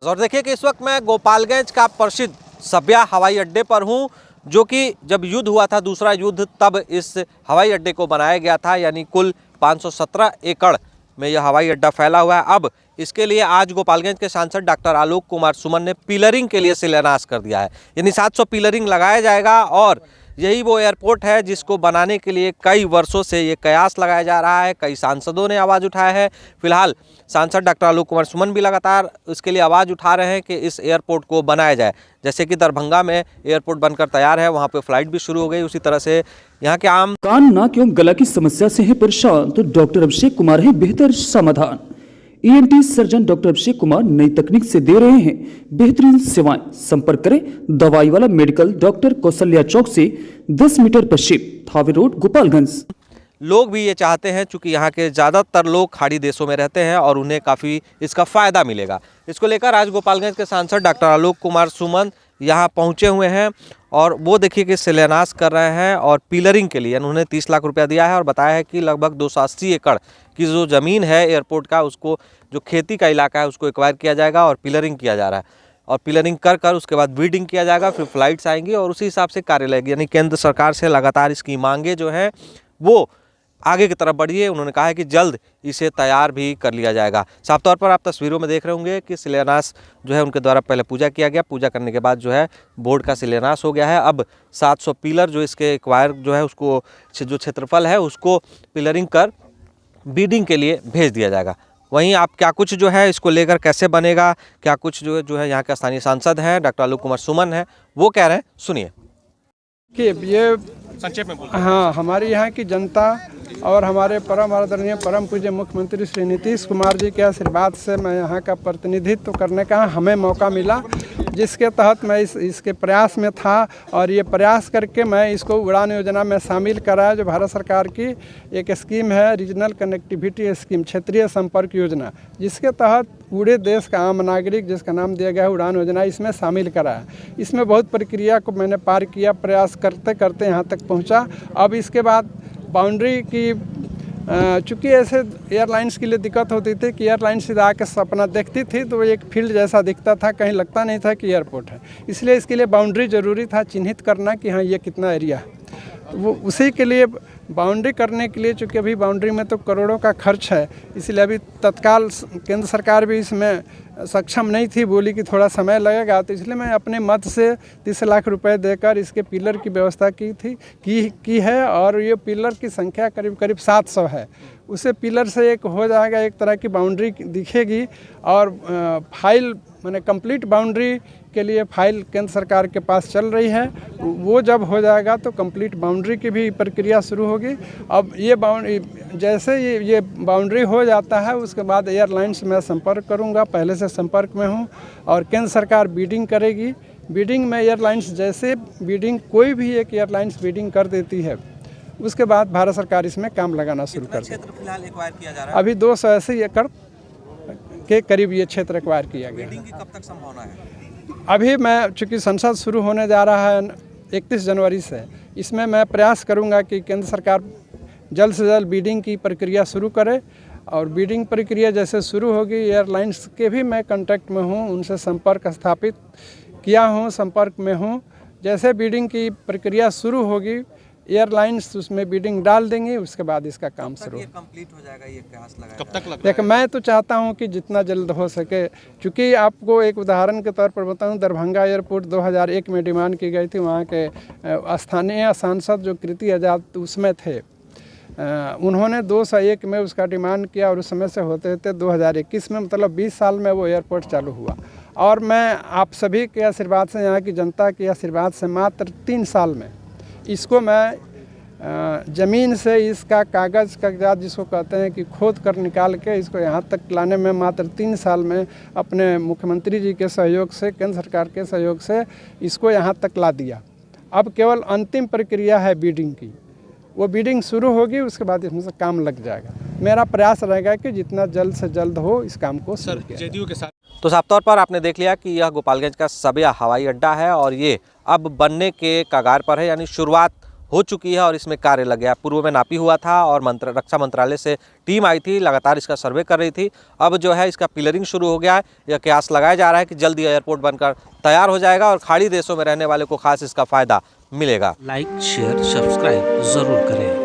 और देखिए कि इस वक्त मैं गोपालगंज का प्रसिद्ध सब्या हवाई अड्डे पर हूं, जो कि जब युद्ध हुआ था, दूसरा युद्ध, तब इस हवाई अड्डे को बनाया गया था। यानी कुल 517 एकड़ में यह हवाई अड्डा फैला हुआ है। अब इसके लिए आज गोपालगंज के सांसद डॉक्टर आलोक कुमार सुमन ने पिलरिंग के लिए शिलान्यास कर दिया है। यानी 700 पिलरिंग लगाया जाएगा और यही वो एयरपोर्ट है जिसको बनाने के लिए कई वर्षों से ये कयास लगाया जा रहा है। कई सांसदों ने आवाज़ उठाया है। फिलहाल सांसद डॉक्टर आलोक कुमार सुमन भी लगातार इसके लिए आवाज़ उठा रहे हैं कि इस एयरपोर्ट को बनाया जाए। जैसे कि दरभंगा में एयरपोर्ट बनकर तैयार है, वहाँ पे फ्लाइट भी शुरू हो गई। उसी तरह से यहाँ के आम कान, नाक एवं गला की समस्या से है परेशान तो डॉक्टर अभिषेक कुमार है बेहतर समाधान। ENT surgeon doctor Abhishek Kumar नई तकनीक से दे रहे हैं बेहतरीन सेवाएं। संपर्क करें दवाई वाला मेडिकल, डॉक्टर कौशल्या चौक से 10 मीटर पश्चिम, थावे रोड, गोपालगंज। लोग भी ये चाहते हैं, चूंकि यहाँ के ज़्यादातर लोग खाड़ी देशों में रहते हैं और उन्हें काफ़ी इसका फ़ायदा मिलेगा। इसको लेकर आज गोपालगंज के सांसद डॉक्टर आलोक कुमार सुमन यहाँ पहुँचे हुए हैं और वो देखिए कि शिलान्यास कर रहे हैं। और पिलरिंग के लिए उन्होंने 30 लाख रुपया दिया है और बताया है कि लगभग 280 एकड़ की जो ज़मीन है एयरपोर्ट का, उसको जो खेती का इलाका है उसको एक्वायर किया जाएगा और पिलरिंग किया जा रहा है। और पिलरिंग कर उसके बाद ब्रीडिंग किया जाएगा, फिर फ्लाइट्स आएंगी और उसी हिसाब से कार्य लगेगी। यानी केंद्र सरकार से लगातार इसकी मांगे जो हैं वो आगे की तरफ बढ़ी है। उन्होंने कहा है कि जल्द इसे तैयार भी कर लिया जाएगा। साफ तौर पर आप तस्वीरों में देख रहे होंगे कि शिलान्यास जो है उनके द्वारा पहले पूजा किया गया। पूजा करने के बाद जो है बोर्ड का शिलान्यास हो गया है। अब 700 पिलर जो इसके एक्वायर जो है उसको जो क्षेत्रफल है उसको पिलरिंग कर बीडिंग के लिए भेज दिया जाएगा। वहीं आप क्या कुछ जो है इसको लेकर कैसे बनेगा, क्या कुछ जो है यहाँ के स्थानीय सांसद हैं डॉक्टर आलोक कुमार सुमन हैं वो कह रहे हैं, सुनिए। कि ये संक्षेप में हाँ, हमारी यहाँ की जनता और हमारे परम आदरणीय परम पूज्य मुख्यमंत्री श्री नीतीश कुमार जी के आशीर्वाद से मैं यहाँ का प्रतिनिधित्व करने का हमें मौका मिला, जिसके तहत मैं इसके प्रयास में था। और ये प्रयास करके मैं इसको उड़ान योजना में शामिल कराया, जो भारत सरकार की एक स्कीम है, रीजनल कनेक्टिविटी स्कीम, क्षेत्रीय संपर्क योजना, जिसके तहत पूरे देश का आम नागरिक, जिसका नाम दिया गया है उड़ान योजना, इसमें शामिल कराया। इसमें बहुत प्रक्रिया को मैंने पार किया, प्रयास करते करते यहाँ तक पहुँचा। अब इसके बाद बाउंड्री की चूँकि ऐसे एयरलाइंस के लिए दिक्कत होती थी कि एयरलाइन सीधा आके सपना देखती थी तो एक फील्ड जैसा दिखता था, कहीं लगता नहीं था कि एयरपोर्ट है। इसलिए इसके लिए बाउंड्री ज़रूरी था, चिन्हित करना कि हाँ ये कितना एरिया है। तो वो उसी के लिए बाउंड्री करने के लिए, चूँकि अभी बाउंड्री में तो करोड़ों का खर्च है, इसलिए अभी तत्काल केंद्र सरकार भी इसमें सक्षम नहीं थी, बोली कि थोड़ा समय लगेगा। तो इसलिए मैं अपने मद से 30 लाख रुपए देकर इसके पिलर की व्यवस्था की है। और ये पिलर की संख्या करीब करीब 700 है। उसे पिलर से एक हो जाएगा, एक तरह की बाउंड्री दिखेगी। और फाइल माने कंप्लीट बाउंड्री के लिए फाइल केंद्र सरकार के पास चल रही है। वो जब हो जाएगा तो कंप्लीट बाउंड्री की भी प्रक्रिया शुरू होगी। अब ये बाउंड्री जैसे ये बाउंड्री हो जाता है, उसके बाद एयरलाइन से मैं संपर्क करूंगा, पहले से संपर्क में हूं। और केंद्र सरकार बीडिंग करेगी। बीडिंग में एयरलाइंस जैसे बीडिंग कोई भी एक एयरलाइंस बीडिंग कर देती है, उसके बाद भारत सरकार इसमें काम लगाना शुरू कर देगी। फिलहाल एक्वायर किया जा रहा है अभी 280 एकड़ के करीब ये क्षेत्र एक्वायर किया गया। बीडिंग की कब तक संभावना है? अभी मैं चूँकि संसद शुरू होने जा रहा है 31 जनवरी से, इसमें मैं प्रयास करूंगा कि केंद्र सरकार जल्द से जल्द बीडिंग की प्रक्रिया शुरू करे। और बीडिंग प्रक्रिया जैसे शुरू होगी, एयरलाइंस के भी मैं कांटेक्ट में हूं, उनसे संपर्क स्थापित किया हूं, संपर्क में हूं। जैसे बीडिंग की प्रक्रिया शुरू होगी, एयरलाइंस उसमें बीडिंग डाल देंगे, उसके बाद इसका काम शुरू कंप्लीट हो जाएगा। ये कयास लगाया कब तक लगता है? मैं तो चाहता हूं कि जितना जल्द हो सके। चूँकि आपको एक उदाहरण के तौर पर बताऊं, दरभंगा एयरपोर्ट 2001 में डिमांड की गई थी। वहां के स्थानीय सांसद जो कृति आजाद उसमें थे, उन्होंने 201 में उसका डिमांड किया और उस समय से होते होते 2021 में, मतलब 20 साल में वो एयरपोर्ट चालू हुआ। और मैं आप सभी के आशीर्वाद से, यहाँ की जनता के आशीर्वाद से मात्र 3 साल में इसको मैं ज़मीन से इसका कागज़ात जिसको कहते हैं कि खोद कर निकाल के इसको यहाँ तक लाने में मात्र 3 साल में अपने मुख्यमंत्री जी के सहयोग से, केंद्र सरकार के सहयोग से इसको यहाँ तक ला दिया। अब केवल अंतिम प्रक्रिया है बीडिंग की। वो बीडिंग शुरू होगी, उसके बाद इसमें से काम लग जाएगा। मेरा प्रयास रहेगा कि जितना जल्द से जल्द हो इस काम को सर जेडीयू के साथ। तो साफ तौर पर आपने देख लिया कि यह गोपालगंज का सब्या हवाई अड्डा है और ये अब बनने के कगार पर है, यानी शुरुआत हो चुकी है और इसमें कार्य लग गया। पूर्व में नापी हुआ था और रक्षा मंत्रालय से टीम आई थी, लगातार इसका सर्वे कर रही थी। अब जो है इसका पिलरिंग शुरू हो गया है। यह कयास लगाया जा रहा है कि जल्दी एयरपोर्ट बनकर तैयार हो जाएगा और खाड़ी देशों में रहने वाले को खास इसका फ़ायदा मिलेगा। लाइक शेयर सब्सक्राइब ज़रूर करें।